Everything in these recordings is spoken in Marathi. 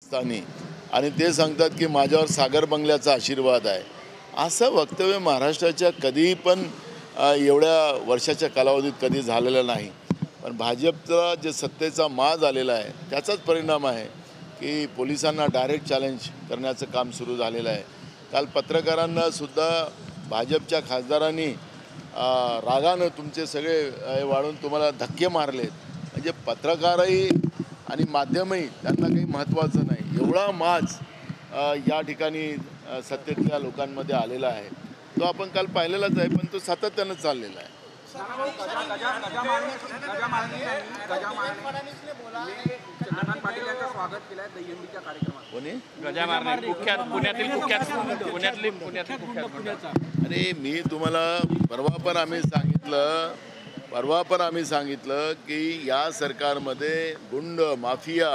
स्थानी आणि ते सांगतात की माझ्यावर सागर बंगल्याचा आशीर्वाद आहे. असं वक्तव्य महाराष्ट्राच्या कधीही पण एवढ्या वर्षाच्या कालावधीत कधी झालेलं नाही. पण भाजपचा जे सत्तेचा माज आलेला आहे त्याचाच परिणाम आहे की पोलिसांना डायरेक्ट चॅलेंज करण्याचं काम सुरू झालेलं आहे. काल पत्रकारांना सुद्धा भाजपच्या खासदारांनी रागानं तुमचे सगळे वाढून तुम्हाला धक्के मारलेत. म्हणजे पत्रकारही आणि माध्यमही त्यांना काही महत्त्वाचं नाही. एवढा माज या ठिकाणी सत्तेतल्या लोकांमध्ये आलेला आहे. तो आपण काल पाहिलेलाच आहे, पण तो सातत्यानं चाललेला आहे. कोणी अरे मी तुम्हाला परवा पण आम्ही सांगितलं की या सरकारमध्ये गुंड माफिया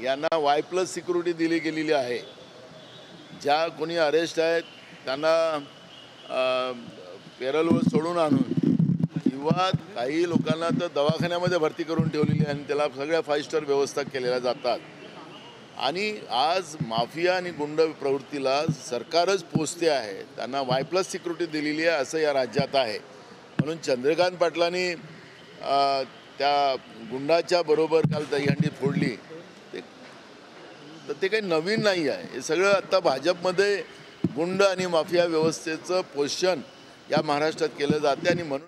यांना Y+ सिक्युरिटी दिली गेलेली आहे. ज्या कोणी अरेस्ट आहेत त्यांना पेरोलवर सोडून आणून किंवा काही लोकांना तर दवाखान्यामध्ये भरती करून ठेवलेली आहे आणि त्याला सगळ्या 5 स्टार व्यवस्था केलेल्या जातात. आणि आज माफिया आणि गुंड प्रवृत्तीला सरकारच पोचते आहे, त्यांना Y+ सिक्युरिटी दिलेली आहे असं या राज्यात आहे. म्हणून चंद्रकांत पाटलांनी त्या गुंडाच्या बरोबर काल दहीहंडी फोडली तर ते काही नवीन नाही आहे. हे सगळं आत्ता भाजपमध्ये गुंड आणि माफिया व्यवस्थेचं पोषण या महाराष्ट्रात केलं जाते आणि म्हणून